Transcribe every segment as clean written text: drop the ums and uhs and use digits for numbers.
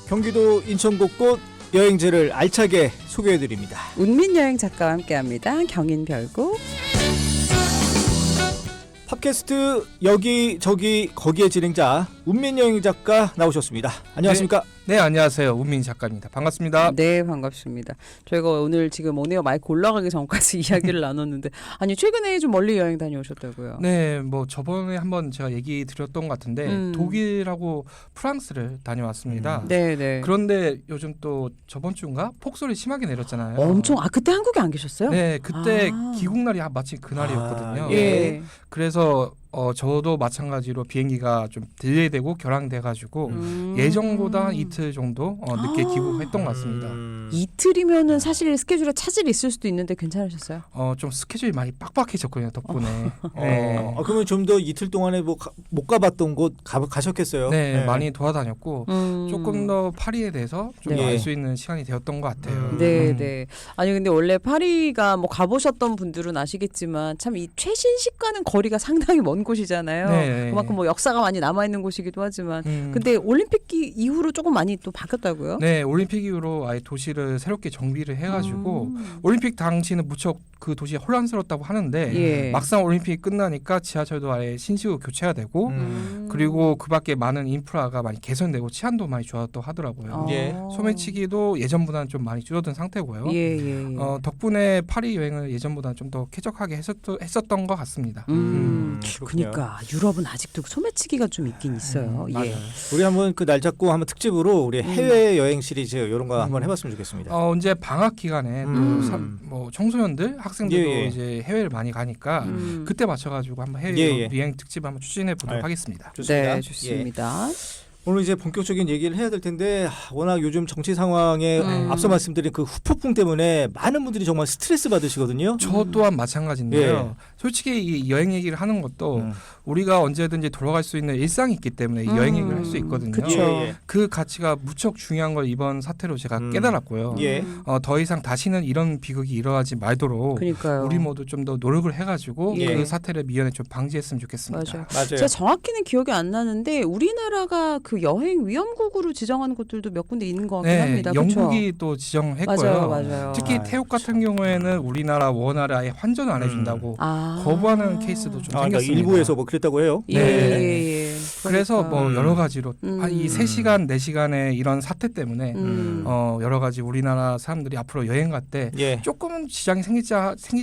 경기도 인천 곳곳 여행지를 알차게 소개해드립니다. 운민여행 작가와 함께합니다. 경인별곡. 팟캐스트 여기저기 거기에 진행자 운민여행 작가 나오셨습니다. 안녕하십니까? 네, 안녕하세요. 운민 작가입니다. 반갑습니다. 네, 반갑습니다. 저희가 오늘 지금 오네요 마이크 올라가기 전까지 이야기를 나눴는데 아니 최근에 좀 멀리 여행 다녀오셨다고요? 네, 뭐 저번에 한번 제가 얘기 드렸던 것 같은데 독일하고 프랑스를 다녀왔습니다. 네, 네. 그런데 요즘 또 저번 주인가 폭설이 심하게 내렸잖아요. 엄청 그때 한국에 안 계셨어요? 네, 그때 아. 기국날이 마치 그날이었거든요. 예. 그래서 저도 마찬가지로 비행기가 좀 딜레이되고 결항돼가지고 예정보다 이틀 정도 늦게 귀국했던 것 같습니다. 이틀이면은 사실 스케줄에 차질이 있을 수도 있는데 괜찮으셨어요? 좀 스케줄이 많이 빡빡해졌거든요, 덕분에. 네. 그러면 좀 더 이틀 동안에 뭐 못 가봤던 곳 가셨겠어요? 네, 많이 돌아다녔고 조금 더 파리에 대해서 좀 네. 알 수 있는 시간이 되었던 것 같아요. 네, 네. 아니 근데 원래 파리가 뭐 가보셨던 분들은 아시겠지만 참 이 최신식과는 거리가 상당히 먼 곳이잖아요. 네. 그만큼 뭐 역사가 많이 남아 있는 곳이기도 하지만, 근데 올림픽 이후로 조금 많이 또 바뀌었다고요? 네, 올림픽 이후로 아예 도시를 새롭게 정비를 해가지고 올림픽 당시는 무척 그 도시가 혼란스러웠다고 하는데 예. 막상 올림픽이 끝나니까 지하철도 아예 신식으로 교체가 되고 그리고 그밖에 많은 인프라가 많이 개선되고 치안도 많이 좋았다고 하더라고요. 예. 소매치기도 예전보다는 좀 많이 줄어든 상태고요. 예, 예, 예. 덕분에 파리 여행을 예전보다는 좀 더 쾌적하게 했었던 것 같습니다. 그렇군요. 그러니까 유럽은 아직도 소매치기가 좀 있긴 있어요. 예. 맞아요. 우리 한번 그 날 잡고 한번 특집으로 우리 해외 여행 시리즈 이런 거 한번 해봤으면 좋겠습니다. 이제 방학 기간에 또 뭐 청소년들, 학생들도 예, 예. 이제 해외를 많이 가니까 그때 맞춰가지고 한번 해외 예, 예. 여행 특집 한번 추진해 보도록 아, 하겠습니다. 좋습니다. 네, 좋습니다. 오늘 이제 본격적인 얘기를 해야 될 텐데 워낙 요즘 정치 상황에 앞서 말씀드린 그 후폭풍 때문에 많은 분들이 정말 스트레스 받으시거든요. 저 또한 마찬가지인데요. 예. 솔직히 이 여행 얘기를 하는 것도 우리가 언제든지 돌아갈 수 있는 일상이 있기 때문에 이 여행 얘기를 할 수 있거든요. 그쵸. 예, 그 가치가 무척 중요한 걸 이번 사태로 제가 깨달았고요. 예. 더 이상 다시는 이런 비극이 일어나지 말도록 그러니까요. 우리 모두 좀 더 노력을 해가지고 예. 그 사태를 미연에 좀 방지했으면 좋겠습니다. 맞아요. 맞아요. 제가 정확히는 기억이 안 나는데 우리나라가 그 여행 위험국으로 지정하는 곳들도 몇 군데 있는 것 같긴 합니다. 영국이 또 지정했고요. 맞아요, 맞아요. 특히 태국 같은 경우에는 우리나라 원화를 아예 환전을 안 해준다고 거부하는 케이스도 좀 그러니까 생겼습니다. 일부에서 뭐 그랬다고 해요. 예, 네. 예, 예. 그래서 그러니까. 뭐 여러 가지로 이 3시간, 4시간의 이런 사태 때문에 여러 가지 우리나라 사람들이 앞으로 여행 갈 때 예. 조금은 지장이 생기지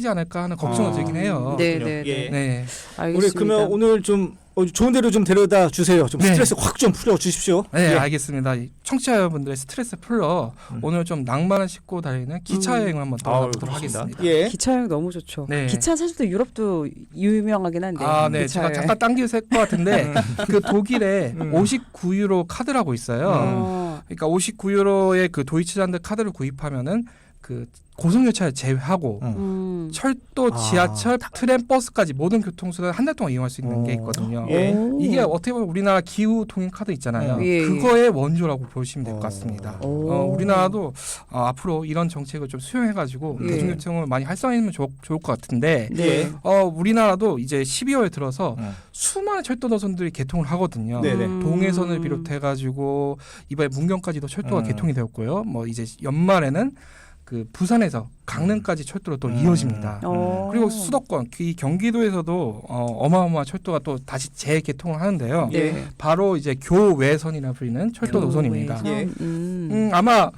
않을까 하는 걱정을 들긴 해요. 네, 그렇군요. 네, 네. 네. 알겠습니다. 우리 그러면 오늘 좀 좋은 데로 좀 데려다 주세요. 좀 네. 스트레스 확 좀 풀어 주십시오. 네, 예. 알겠습니다. 이 청취자 여러분들의 스트레스 풀러 오늘 좀 낭만을 싣고 다니는 기차 여행을 한번 떠나보도록 하겠습니다. 예. 기차 여행 너무 좋죠. 네. 기차 사실 또 유럽도 유명하긴 한데. 네. 기차 제가 여행. 잠깐 당겨서 할 것 같은데 그 독일에 59유로 카드라고 있어요. 그러니까 59유로의 그 도이치란드 카드를 구입하면은 그 고속열차를 제외하고 철도, 지하철, 트램, 버스까지 모든 교통수단을 한 달 동안 이용할 수 있는 게 있거든요. 예. 이게 어떻게 보면 우리나라 기후 통행 카드 있잖아요. 예, 예. 그거의 원조라고 보시면 될 것 같습니다. 우리나라도 앞으로 이런 정책을 좀 수용해가지고 예. 대중교통을 많이 활성화하면 좋을 것 같은데 네. 우리나라도 이제 12월 들어서 수많은 철도 노선들이 개통을 하거든요. 네네. 동해선을 비롯해가지고 이번에 문경까지도 철도가 개통이 되었고요. 뭐 이제 연말에는 그 부산에서 강릉까지 철도로 또 이어집니다. 그리고 수도권, 이 경기도에서도 어마어마한 철도가 또 다시 재개통을 하는데요. 네. 바로 이제 교외선이라 불리는 철도 노선입니다. 예. 아마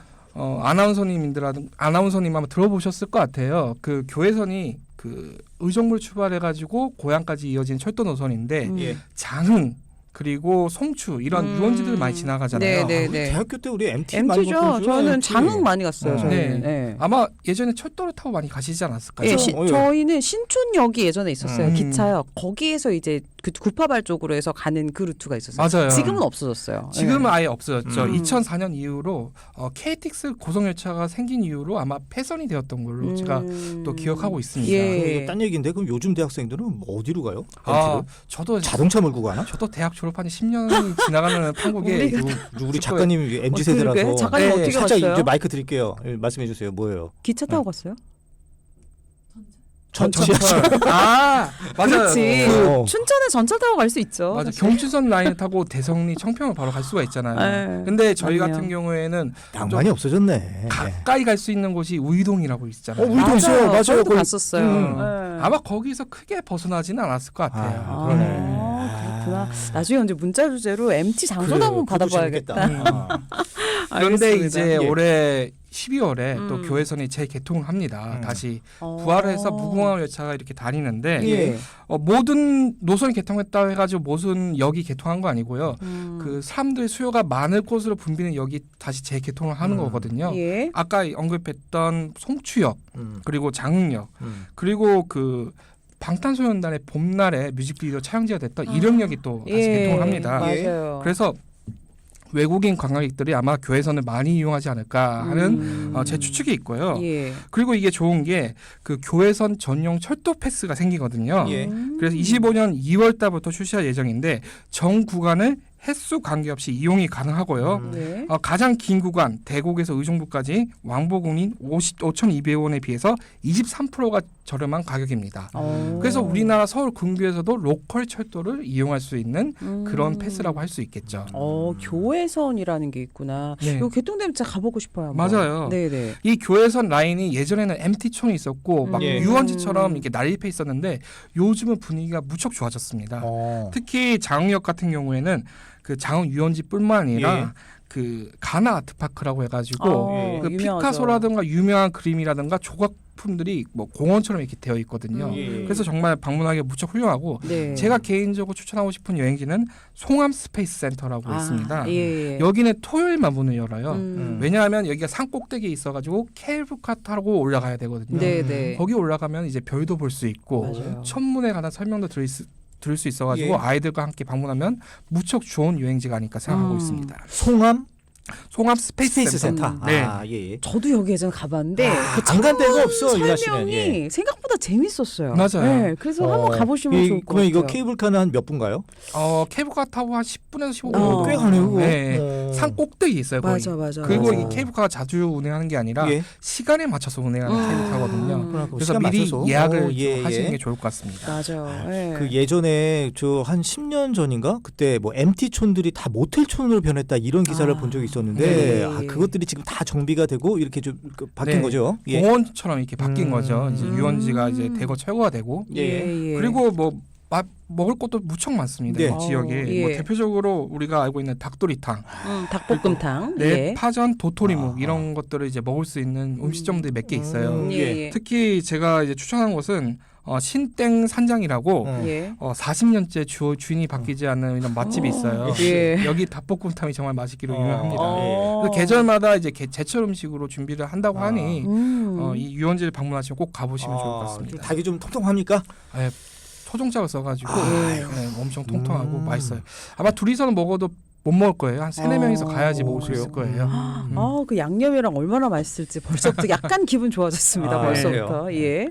아나운서님 아마 들어보셨을 것 같아요. 그 교외선이 그 의정부를 출발해가지고 고양까지 이어진 철도 노선인데 예. 장흥 그리고 송추 이런 유원지들을 많이 지나가잖아요. 네, 우리 네. 대학교 때 우리 MT 많이 MT죠. 갔었죠. 저는 MT. 장흥 많이 갔어요. 저는. 네. 네. 아마 예전에 철도를 타고 많이 가시지 않았을까요? 예, 그렇죠. 예. 저희는 신촌역이 예전에 있었어요. 음. 기차역. 거기에서 이제 그 구파발 쪽으로 해서 가는 그 루트가 있었어요. 맞아요. 지금은 없어졌어요. 지금은 예. 아예 없어졌죠. 2004년 이후로 KTX 고속열차가 생긴 이후로 아마 폐선이 되었던 걸로 제가 또 기억하고 있습니다. 예. 이거 딴 얘기인데 그럼 요즘 대학생들은 어디로 가요? 아, MT로? 저도 자동차 몰고 가나? 저도 대학 졸업한 지 10년이 지나가는 판국에 우리 작가님이 MZ 세대라서 그러게? 작가님 어떻게 살짝 갔어요? 이제 마이크 드릴게요. 말씀해 주세요. 뭐예요? 기차 타고 갔어요? 전철. 아 맞아요. 그렇지. 어. 춘천에 전철 타고 갈 수 있죠. 맞아. 사실. 경춘선 라인을 타고 대성리 청평을 바로 갈 수가 있잖아요. 네. 근데 저희 맞네요. 같은 경우에는 낭만이 없어졌네. 가까이 갈 수 있는 곳이 우이동이라고 있잖아요. 우이동 있어요. 맞아요. 저도 거기- 갔었어요. 네. 아마 거기서 크게 벗어나지는 않았을 것 같아요. 아, 그러네. 그렇구나. 나중에 언제 문자 주제로 MT 장소도 한번 받아봐야겠다. 그런데 알겠습니다. 이제 예. 올해 12월에 또 음. 교외선이 재개통을 합니다. 다시 어. 부활을 해서 무궁화 열차가 이렇게 다니는데 예. 모든 노선이 개통했다 해가지고 모든 역이 개통한 거 아니고요. 그 사람들의 수요가 많을 곳으로 붐비는 역이 다시 재개통을 하는 거거든요. 예. 아까 언급했던 송추역 그리고 장흥역 그리고 그 방탄소년단의 봄날에 뮤직비디오 촬영지가 됐던 이령역이 또 다시 개통을 합니다. 맞아요. 그래서 외국인 관광객들이 아마 교외선을 많이 이용하지 않을까 하는 제 추측이 있고요. 예. 그리고 이게 좋은 게 그 교외선 전용 철도 패스가 생기거든요. 예. 그래서 25년 2월 달부터 출시할 예정인데 전 구간을 횟수 관계없이 이용이 가능하고요. 예. 가장 긴 구간 대곡에서 의정부까지 왕복운임 5,200원에 비해서 23%가 저렴한 가격입니다. 그래서 우리나라 서울 근교에서도 로컬 철도를 이용할 수 있는 그런 패스라고 할 수 있겠죠. 교외선이라는 게 있구나. 네. 이거 개통되면 진짜 가보고 싶어요. 한번. 맞아요. 네네. 이 교외선 라인이 예전에는 MT촌이 있었고 막 예. 유원지처럼 이렇게 난립해 있었는데 요즘은 분위기가 무척 좋아졌습니다. 특히 장흥역 같은 경우에는 그 장흥 유원지뿐만 아니라 예. 그 가나 아트파크라고 해가지고 그 유명하죠. 피카소라든가 유명한 그림이라든가 조각품들이 뭐 공원처럼 이렇게 되어 있거든요. 예. 그래서 정말 방문하기 무척 훌륭하고 네. 제가 개인적으로 추천하고 싶은 여행지는 송암 스페이스 센터라고 있습니다. 예. 여기는 토요일만 문을 열어요. 음. 왜냐하면 여기가 산 꼭대기에 있어가지고 케이블카 타고 올라가야 되거든요. 네네. 거기 올라가면 이제 별도 볼 수 있고 맞아요. 천문에 관한 설명도 들을 수 있어가지고 예. 아이들과 함께 방문하면 무척 좋은 여행지가 아닐까 생각하고 있습니다. 송암 송암 스페이스 센터. 센터. 네. 아, 예. 저도 여기 예전에 가봤는데 그 안 간 데가 없어, 유나 씨는. 설명이 예. 생각보다 재밌었어요. 맞아요. 네, 그래서 한번 가보시면 좋을 것 그러면 같아요. 이거 케이블카는 한 몇 분가요? 케이블카 타고 한 10분에서 15분 어. 정도. 꽤 가네요. 그거. 네. 산 꼭대기 있어요. 거의. 맞아. 그리고 맞아. 이 케이블카가 자주 운행하는 게 아니라 예. 시간에 맞춰서 운행하는 케이블카거든요. 그래서 그래서 미리 예약을 예, 좀 하시는 예. 게 좋을 것 같습니다. 맞아요. 예. 그 예전에 저 한 10년 전인가 그때 뭐 MT촌들이 다 모텔촌으로 변했다 이런 기사를 아. 본 적이 있었는데 네. 그것들이 지금 다 정비가 되고 이렇게 좀 바뀐 네. 거죠. 예. 공원처럼 이렇게 바뀐 거죠. 이제 음. 유원지가 이제 대거 철거가 되고 예. 그리고 뭐 먹을 것도 무척 많습니다. 네. 이 지역에 예. 뭐 대표적으로 우리가 알고 있는 닭도리탕, 닭볶음탕. 네, 예. 파전, 도토리묵 이런 것들을 이제 먹을 수 있는 음식점들이 몇 개 있어요. 예. 특히 제가 이제 추천한 곳은 신땡 산장이라고 예. 40년째 주인이 바뀌지 않는 이런 맛집이 있어요. 예. 여기 닭볶음탕이 정말 맛있기로 유명합니다. 어. 그래서 계절마다 이제 제철 음식으로 준비를 한다고 하니 음. 이 유원지를 방문하시면 꼭 가보시면 좋을 것 좀 같습니다. 닭이 좀 통통합니까? 네, 초종작을 써가지고 아유. 네, 엄청 통통하고 맛있어요. 아마 둘이서는 먹어도 못 먹을 거예요. 한 3-4명이서 가야지 먹을 수 있을 거예요. 그 양념이랑 얼마나 맛있을지 벌써부터 약간 기분 좋아졌습니다. 아, 벌써부터. 예.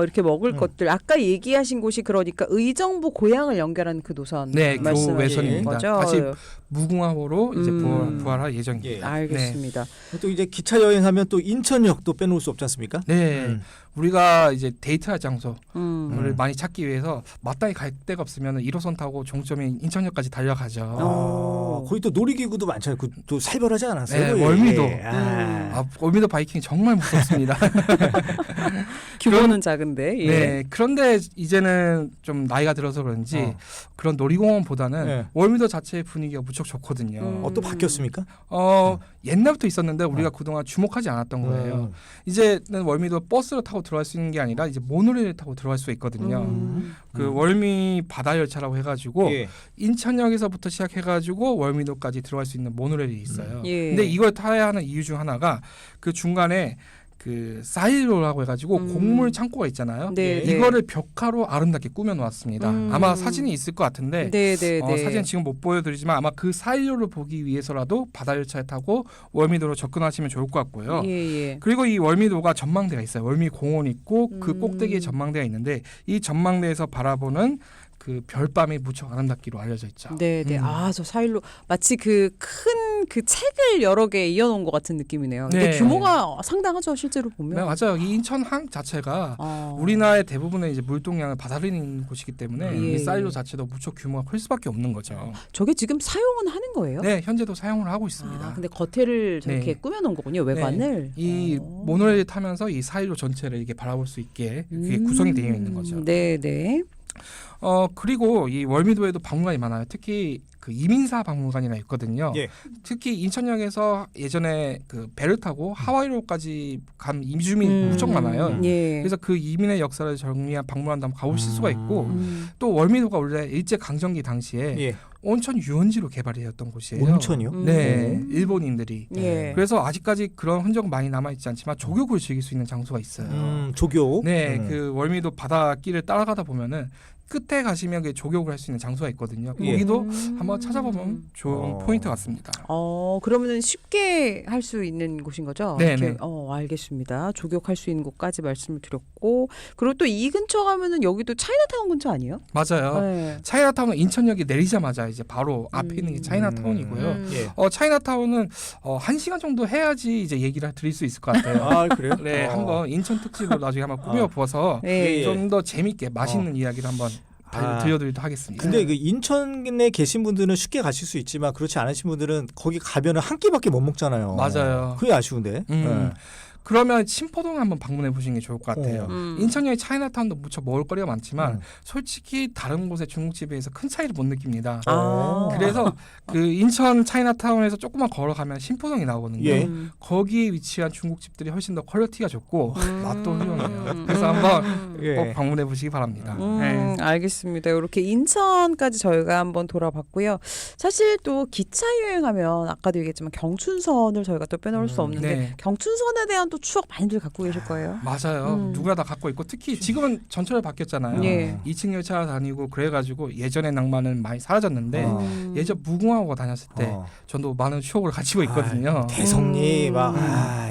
이렇게 먹을 것들 아까 얘기하신 곳이 그러니까 의정부 고향을 연결하는 그 노선 네, 말씀하시는 교외선입니다. 거죠? 다시 무궁화호로 이제 음. 부활할 예정입니다. 예. 알겠습니다. 또 이제 기차 여행하면 또 인천역도 빼놓을 수 없지 않습니까? 네, 우리가 이제 데이트할 장소를 음. 많이 찾기 위해서 마땅히 갈 데가 없으면 1호선 타고 종점인 인천역까지 달려가죠. 거기 또 놀이기구도 많잖아요. 또 살벌하지 않았어요? 네, 거기? 월미도. 아. 월미도 바이킹 정말 무섭습니다. 규모는 작은데. 예. 네, 그런데 이제는 좀 나이가 들어서 그런지 그런 놀이공원보다는 네. 월미도 자체의 분위기가 무척 좋거든요. 또 바뀌었습니까? 옛날부터 있었는데 우리가 그동안 주목하지 않았던 거예요. 이제는 월미도 버스를 타고 들어갈 수 있는 게 아니라 이제 모노레일을 타고 들어갈 수 있거든요. 그 월미 바다 열차라고 해가지고 예. 인천역에서부터 시작해가지고 월미도까지 들어갈 수 있는 모노레일이 있어요. 예. 근데 이걸 타야 하는 이유 중 하나가 그 중간에 그 사일로라고 해가지고 곡물 창고가 있잖아요. 네, 네. 이거를 벽화로 아름답게 꾸며 놓았습니다. 아마 사진이 있을 것 같은데 네. 사진 지금 못 보여드리지만 아마 그 사일로를 보기 위해서라도 바다 열차에 타고 월미도로 접근하시면 좋을 것 같고요. 예. 그리고 이 월미도가 전망대가 있어요. 월미 공원 있고 그 꼭대기에 전망대가 있는데 이 전망대에서 바라보는 그 별밤이 무척 아름답기로 알려져 있죠. 네네. 저 4일로 마치 그 큰 그 책을 여러 개 이어놓은 것 같은 느낌이네요. 근데 네. 규모가 상당하죠, 실제로 네, 보면. 맞아요. 이 인천항 자체가 우리나라의 대부분의 이제 물동량을 받아들이는 곳이기 때문에 예. 이 사일로 자체도 무척 규모가 클 수밖에 없는 거죠. 저게 지금 사용은 하는 거예요? 네, 현재도 사용을 하고 있습니다. 근데 겉에를 저렇게 네. 꾸며놓은 거군요, 외관을. 이 모노레일 타면서 이 사일로 전체를 이렇게 바라볼 수 있게 그게 구성이 되어 있는 거죠. 네네. 그리고 이 월미도에도 박물관이 많아요. 특히 그 이민사 박물관이나 있거든요. 예. 특히 인천역에서 예전에 그 배를 타고 하와이로까지 간 이주민이 무척 많아요. 예. 그래서 그 이민의 역사를 정리한 박물관도 한번 가보실 수가 있고 또 월미도가 원래 일제 강점기 당시에 예. 온천 유원지로 개발이 되었던 곳이에요. 온천이요? 네, 일본인들이. 예. 그래서 아직까지 그런 흔적은 많이 남아 있지 않지만 조격을 즐길 수 있는 장소가 있어요. 조교. 네, 그 월미도 바닷길을 따라가다 보면은 끝에 가시면 그 조격을 할 수 있는 장소가 있거든요. 예. 거기도 한번 찾아보면 좋은 포인트 같습니다. 그러면은 쉽게 할 수 있는 곳인 거죠? 네네. 이렇게, 알겠습니다. 조격할 수 있는 곳까지 말씀을 드렸고, 그리고 또 이 근처 가면은 여기도 차이나타운 근처 아니에요? 맞아요. 네. 차이나타운은 인천역에 내리자마자 이제 바로 앞에 있는 게 차이나타운이고요. 예. 차이나타운은 1시간 정도 해야지 이제 얘기를 드릴 수 있을 것 같아요. 아, 그래요? 네, 한번 인천 특집으로 나중에 한번 꾸며 보아서 예. 좀 더 재밌게 맛있는 이야기를 한번 들려드리도록 하겠습니다. 근데 그 인천에 계신 분들은 쉽게 가실 수 있지만 그렇지 않으신 분들은 거기 가면은 한 끼밖에 못 먹잖아요. 맞아요. 그게 아쉬운데. 네. 그러면 신포동 한번 방문해 보시는 게 좋을 것 같아요. 음. 인천역의 차이나타운도 무척 먹을 거리가 많지만 솔직히 다른 곳의 중국집에 비해서 큰 차이를 못 느낍니다. 그래서 그 인천 차이나타운에서 조금만 걸어가면 신포동이 나오거든요. 예. 거기에 위치한 중국집들이 훨씬 더 퀄리티가 좋고 맛도 훌륭해요. 그래서 한번 예. 꼭 방문해 보시기 바랍니다. 네. 알겠습니다. 이렇게 인천까지 저희가 한번 돌아봤고요. 사실 또 기차 여행하면 아까도 얘기했지만 경춘선을 저희가 또 빼놓을 수 없는데 네. 경춘선에 대한 또 추억 많이들 갖고 계실 거예요. 맞아요. 누구나 다 갖고 있고 특히 지금은 전철 바뀌었잖아요. 예. 2층 열차 다니고 그래가지고 예전의 낭만은 많이 사라졌는데 예전 무궁화호가 다녔을 때 저도 많은 추억을 가지고 있거든요. 대성리 막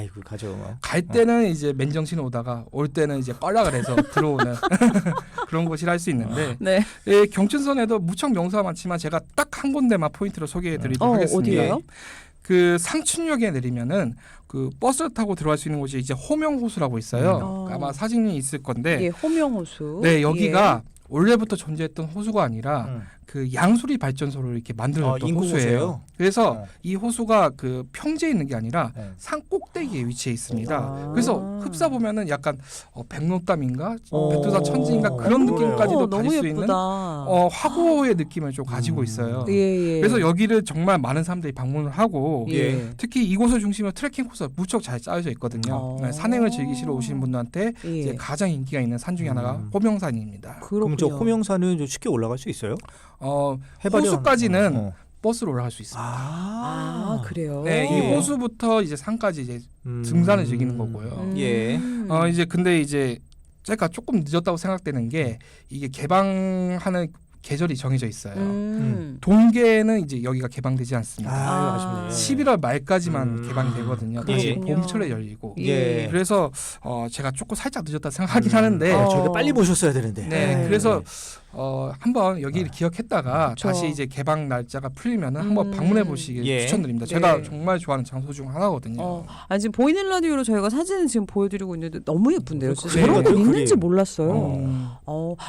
이거 가죠. 갈 때는 이제 맨정신에 오다가 올 때는 이제 뻘락을 해서 들어오는 그런 곳이라 할 수 있는데 네. 예, 경춘선에도 무척 명소가 많지만 제가 딱 한 군데만 포인트로 소개해드리도록 하겠습니다. 어디요? 그 상춘역에 내리면은 그 버스를 타고 들어갈 수 있는 곳이 이제 호명호수라고 있어요. 아마 사진이 있을 건데, 예, 호명호수. 네 여기가 원래부터 존재했던 호수가 아니라 그 양수리 발전소를 이렇게 만들어줬던 호수예요. 그래서 이 호수가 그 평지에 있는 게 아니라 산 꼭대기에 위치해 있습니다. 그래서 흡사 보면은 약간 백록담인가 백두산 천지인가 그런 느낌까지도 가질 수 있는 화고의 느낌을 좀 가지고 있어요. 예. 그래서 여기를 정말 많은 사람들이 방문을 하고 예. 특히 이곳을 중심으로 트레킹 코스가 무척 잘 짜여져 있거든요. 산행을 즐기시러 오시는 분들한테 예. 이제 가장 인기가 있는 산 중에 하나가 호명산입니다. 그럼 저 호명산은 좀 쉽게 올라갈 수 있어요? 호수까지는 버스로 올라갈 수 있습니다. 그래요. 네, 이 호수부터 이제 산까지 이제 등산을 즐기는 거고요. 예. 이제 근데 이제 제가 조금 늦었다고 생각되는 게 이게 개방하는 계절이 정해져 있어요. 동계는 이제 여기가 개방되지 않습니다. 아쉽네. 11월 말까지만 개방이 되거든요. 다시 그렇군요. 봄철에 열리고. 예. 그래서 제가 조금 살짝 늦었다 생각하긴 하는데 저희가 빨리 모셨어야 되는데. 네, 그래서 한번 여기를 기억했다가 다시 이제 개방 날짜가 풀리면은 한번 방문해 보시길 예. 추천드립니다. 제가 정말 좋아하는 장소 중 하나거든요. 지금 보이는 라디오로 저희가 사진을 지금 보여드리고 있는데 너무 예쁜데요. 진짜 그래요. 저런 거 그림. 있는지 몰랐어요.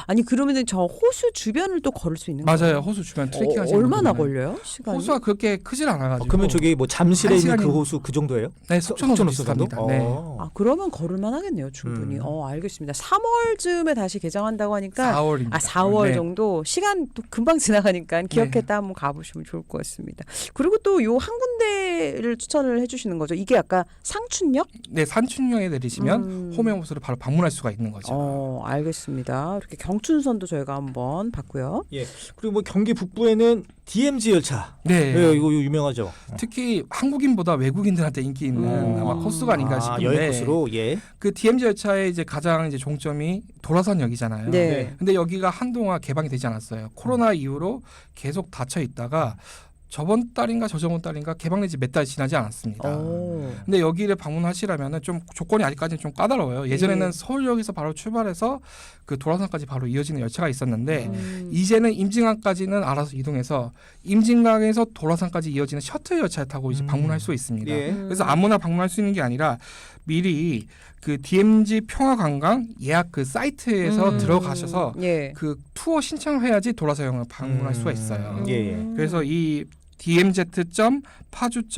아니 그러면은 저 호수 주변을 또 걸을 수 있는 거예요? 맞아요. 호수 주변 트레킹 하시는 얼마나 분들은. 걸려요? 시간이? 호수가 그렇게 크질 않아가지고. 그러면 저기 뭐 잠실에 한 있는 그 시간이- 호수 그 정도예요? 네, 속초호수 비슷합니다. 네. 그러면 걸을만 하겠네요, 충분히. 알겠습니다. 3월쯤에 다시 개장한다고 하니까 4월입니다. 4월 네. 정도 시간 또 금방 지나가니까 기억했다 한번 가보시면 좋을 것 같습니다. 그리고 또 요 한 군데를 추천을 해주시는 거죠. 이게 아까 상춘역? 네, 산춘역에 내리시면 호명호수를 바로 방문할 수가 있는 거죠. 알겠습니다. 이렇게 경춘선도 저희가 한번 봤고요. 예. 그리고 뭐 경기 북부에는 DMZ 열차. 네. 네, 이거 유명하죠. 특히 한국인보다 외국인들한테 인기 있는 아마 코스가 아닌가 싶은데 여행 코스로 예. 그 DMZ 열차의 이제 가장 이제 종점이 도라선역이잖아요. 네. 근데 여기가 한동안 개방이 되지 않았어요. 코로나 이후로 계속 닫혀 있다가 저번 달인가 저저번 달인가 개방된 지 몇 달 지나지 않았습니다. 오. 근데 여기를 방문하시려면은 좀 조건이 아직까지는 좀 까다로워요. 예전에는 예. 서울역에서 바로 출발해서 그 도라산까지 바로 이어지는 열차가 있었는데 이제는 임진강까지는 알아서 이동해서 임진강에서 도라산까지 이어지는 셔틀 열차를 타고 이제 방문할 수 있습니다. 예. 그래서 아무나 방문할 수 있는 게 아니라 미리 그 DMZ 평화관광 예약 그 사이트에서 들어가셔서 예. 그 투어 신청을 해야지 도라서역을 방문할 수가 있어요. 예. 그래서 이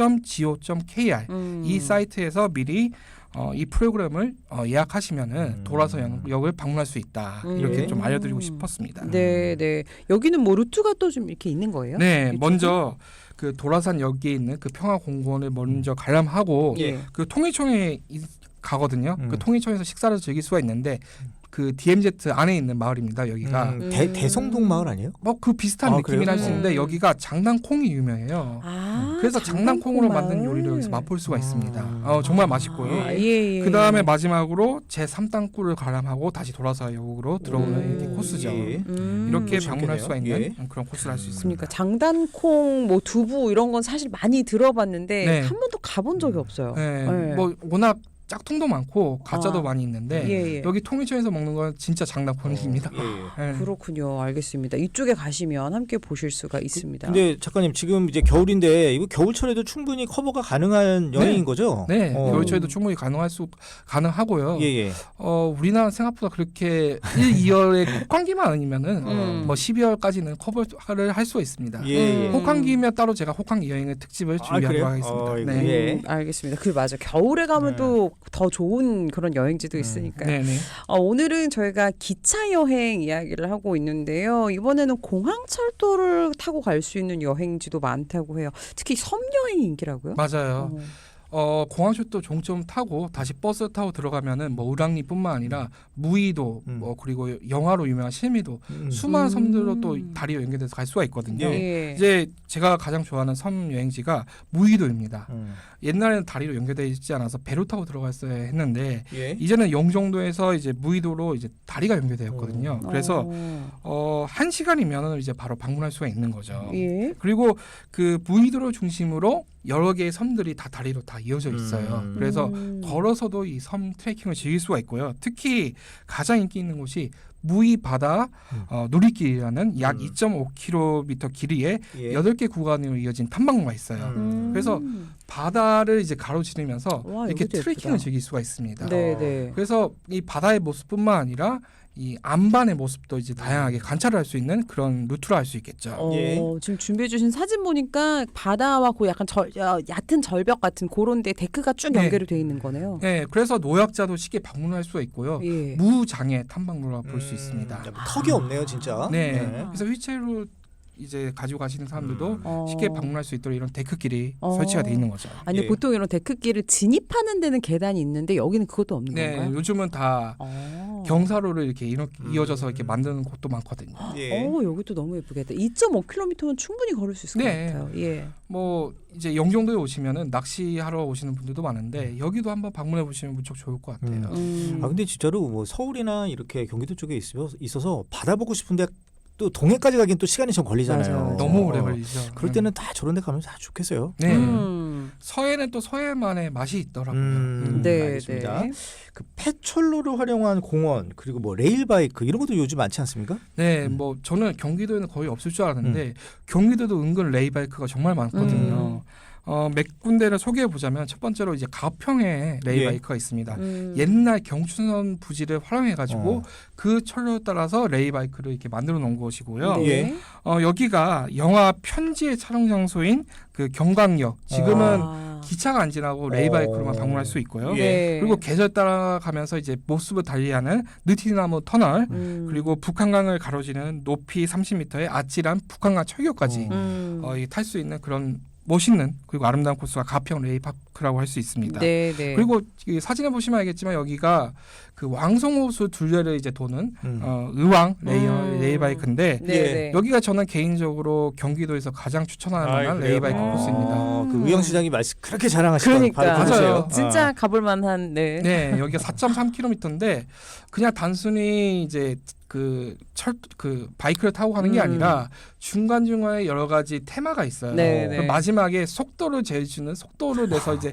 dmz.paju.go.kr 이 사이트에서 미리 이 프로그램을 예약하시면은 도라서역을 방문할 수 있다. 이렇게 예. 좀 알려드리고 싶었습니다. 네, 네. 여기는 뭐 루트가 또 좀 이렇게 있는 거예요? 네, 이쪽은? 먼저 그 도라산역에 있는 그 평화공원을 먼저 관람하고 예. 그 통일청에 가거든요. 그 통일청에서 식사를 즐길 수가 있는데 그 DMZ 안에 있는 마을입니다. 여기가 대성동 마을 아니에요? 뭐 그 비슷한 아, 느낌이라 그래요? 할 수 있는데 여기가 장난콩이 유명해요. 아, 그래서 장난콩으로 마을. 만든 요리를 여기서 맛볼 수가 있습니다. 정말 맛있고요. 아, 예, 예. 그 다음에 마지막으로 제 3땅굴을 관람하고 다시 돌아서 역으로 들어오는 이렇게 코스죠. 예. 이렇게 재밌겠네요. 방문할 수가 있는 예. 그런 코스를 할 수 있습니다. 그러니까 장단콩, 뭐 두부 이런 건 사실 많이 들어봤는데 네. 한 번도 가본 적이 없어요. 네, 네. 뭐 워낙 짝퉁도 많고 가짜도 아. 많이 있는데 예, 예. 여기 통일청에서 먹는 건 진짜 장난폰입니다. 네. 그렇군요. 알겠습니다. 이쪽에 가시면 함께 보실 수가 있습니다. 근데 작가님 지금 이제 겨울인데 이거 겨울철에도 충분히 커버가 가능한 여행인 거죠? 네, 겨울철에도 충분히 가능하고요. 예. 우리나라 생각보다 그렇게 1, 2월에 혹한기만 아니면은 뭐 12월까지는 커버를 할 수가 있습니다. 예. 혹한기면 따로 제가 혹한기 여행의 특집을 준비하도록 그래요? 하겠습니다. 이거 네. 예. 알겠습니다. 그 맞아. 겨울에 가면 또 더 좋은 그런 여행지도 있으니까요. 네. 오늘은 저희가 기차 여행 이야기를 하고 있는데요. 이번에는 공항철도를 타고 갈 수 있는 여행지도 많다고 해요. 특히 섬 여행이 인기라고요? 맞아요. 공항철도 종점 타고 다시 버스 타고 들어가면은 뭐 을왕리뿐만 아니라 무의도 뭐 그리고 영화로 유명한 실미도 수많은 섬들로 또 다리로 연결돼서 갈 수가 있거든요. 예. 이제 제가 가장 좋아하는 섬 여행지가 무의도입니다. 옛날에는 다리로 연결되어 있지 않아서 배로 타고 들어갔어야 했는데 예. 이제는 영종도에서 이제 무의도로 이제 다리가 연결되었거든요. 그래서 1시간이면 이제 바로 방문할 수가 있는 거죠. 예. 그리고 그 무의도를 중심으로 여러 개의 섬들이 다 다리로 다 이어져 있어요. 그래서 걸어서도 이 섬 트레킹을 즐길 수가 있고요. 특히 가장 인기 있는 곳이 무의 바다 누리길이라는 약 2.5km 길이에 예. 8개 구간으로 이어진 탐방로가 있어요. 그래서 바다를 이제 가로지르면서 와, 이렇게 여기도 트레킹을 예쁘다. 즐길 수가 있습니다. 네. 그래서 이 바다의 모습뿐만 아니라 이 안반의 모습도 이제 다양하게 관찰을 할 수 있는 그런 루트로 할 수 있겠죠. 예. 지금 준비해 주신 사진 보니까 바다와 그 약간 얕은 절벽 같은 그런 데 데크가 쭉 네. 연결이 돼 있는 거네요. 네, 그래서 노약자도 쉽게 방문할 수가 있고요. 예. 무장애 탐방로라 볼 수 있습니다. 턱이 없네요, 진짜. 네, 그래서 휠체어로 이제 가지고 가시는 사람들도 쉽게 방문할 수 있도록 이런 데크길이 설치가 돼 있는 거죠. 아니 예. 보통 이런 데크길을 진입하는 데는 계단이 있는데 여기는 그것도 없는 네, 건가요? 요즘은 다 경사로를 이렇게 이어져서 이렇게 만드는 곳도 많거든요. 예. 여기도 너무 예쁘겠다. 2.5km면 충분히 걸을 수 있을 네. 것 같아요. 예. 뭐 이제 영종도에 오시면은 낚시하러 오시는 분들도 많은데 여기도 한번 방문해 보시면 무척 좋을 것 같아요. 근데 진짜로 뭐 서울이나 이렇게 경기도 쪽에 있어서 바다 보고 싶은데 또 동해까지 가긴 또 시간이 좀 걸리잖아요. 맞아요. 너무 오래 걸리죠. 그럴 때는 다 저런 데 가면 다 좋겠어요. 네. 서해는 또 서해만의 맛이 있더라고요. 네, 알겠습니다. 네. 그 폐철로를 활용한 공원 그리고 뭐 레일바이크 이런 것도 요즘 많지 않습니까? 네, 뭐 저는 경기도에는 거의 없을 줄 알았는데 경기도도 은근 레이바이크가 정말 많거든요. 몇 군데를 소개해 보자면 첫 번째로 이제 가평에 레이바이크가 있습니다. 옛날 경춘선 부지를 활용해 가지고 그 철로에 따라서 레이바이크를 이렇게 만들어 놓은 곳이고요. 예. 여기가 영화 편지의 촬영 장소인 그 경광역 지금은 기차가 안 지나고 레이바이크로만 방문할 수 있고요. 네. 그리고 계절 따라가면서 이제 모습을 달리하는 느티나무 터널 그리고 북한강을 가로지르는 높이 30m의 아찔한 북한강 철교까지 탈 수 있는 그런 멋있는 그리고 아름다운 코스가 가평 레이파크라고 할 수 있습니다. 네. 그리고 이 사진을 보시면 알겠지만 여기가 그 왕송호수 둘레를 이제 도는 의왕 레일바이크인데 네. 여기가 저는 개인적으로 경기도에서 가장 추천할 만한 레일바이크 코스입니다. 그 의왕시장이 말씀 그렇게 자랑하시던 그러니까 바로 그곳이에요. 맞아요. 진짜 가볼 만한 네. 네, 여기가 4.3km인데 그냥 단순히 이제 그 바이크를 타고 가는 게 아니라 중간 중간에 여러 가지 테마가 있어요. 네, 그럼 네. 마지막에 속도를 재주는 속도를 내서 이제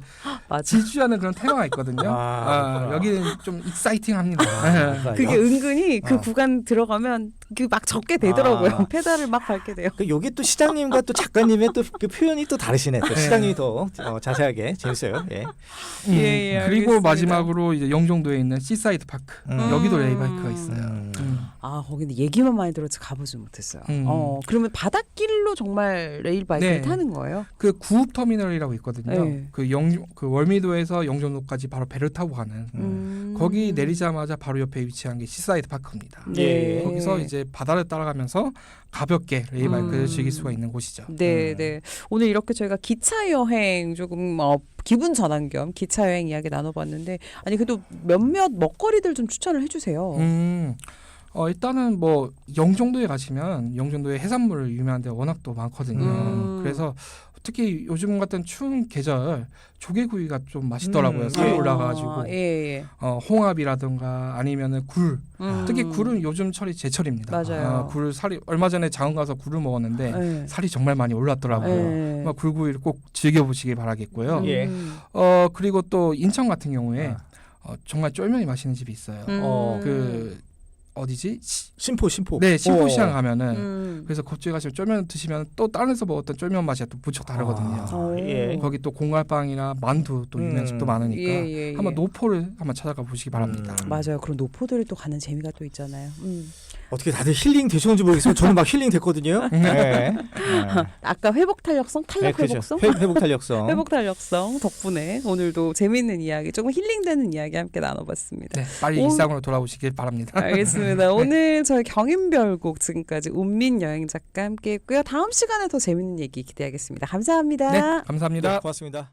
맞아. 질주하는 그런 테마가 있거든요. 그렇구나. 여기는 좀 익사이팅합니다. 그게 은근히 그 어. 구간 들어가면 그 막 적게 되더라고요. 페달을 막 밟게 돼요. 그 여기 또 시장님과 또 작가님의 또 그 표현이 또 다르시네. 또 네. 시장님이 더 자세하게 재밌어요. 예. 예, 그리고 알겠습니다. 마지막으로 이제 영종도에 있는 시사이드 파크 여기도 레일바이크가 있어요. 아 거기는 얘기만 많이 들었지 가보지 못했어요. 음. 그러면 바닷길로 정말 레일바이크를 네. 타는 거예요? 그 구읍 터미널이라고 있거든요. 네. 그 월미도에서 영종도까지 바로 배를 타고 가는 거기 내리자마자 바로 옆에 위치한 게 시사이드 파크입니다. 네. 거기서 이제 바다를 따라가면서 가볍게 레일바이크를 즐길 수가 있는 곳이죠. 네, 네. 오늘 이렇게 저희가 기차 여행 조금 기분 전환 겸 기차 여행 이야기 나눠봤는데 아니 그래도 몇몇 먹거리들 좀 추천을 해주세요. 일단은 뭐 영종도에 가시면 영종도에 해산물 유명한 데가 워낙 또 많거든요. 그래서 특히 요즘 같은 추운 계절 조개구이가 좀 맛있더라고요. 산에 올라가가지고 예. 홍합이라든가 아니면은 굴. 특히 굴은 요즘 철이 제철입니다. 맞아요. 굴 살이 얼마 전에 장흥 가서 굴을 먹었는데 네. 살이 정말 많이 올랐더라고요. 네. 굴구이를 꼭 즐겨보시기 바라겠고요. 예. 그리고 또 인천 같은 경우에 정말 쫄면이 맛있는 집이 있어요. 그 어디지? 심포. 네, 신포시장 가면은 그래서 그쪽에 가시면 쫄면 드시면 또 다른 데서 먹었던 쫄면 맛이 또 무척 다르거든요. 예. 거기 또 공갈빵이나 만두 또 유명한 집도 많으니까 예. 한번 노포를 한번 찾아가 보시기 바랍니다. 맞아요. 그럼 노포들이 또 가는 재미가 또 있잖아요. 어떻게 다들 힐링 되셨는지 모르겠지만 저는 막 힐링 됐거든요. 네. 아까 회복 탄력성, 탈력 그렇죠. 회복성, 회복 탄력성. 회복 탄력성 덕분에 오늘도 재미있는 이야기, 조금 힐링되는 이야기 함께 나눠봤습니다. 네, 빨리 일상으로 돌아오시길 바랍니다. 알겠습니다. 오늘 저희 경인별곡 지금까지 운민 여행 작가 함께했고요. 다음 시간에 더 재밌는 얘기 기대하겠습니다. 감사합니다. 네, 감사합니다. 네, 고맙습니다.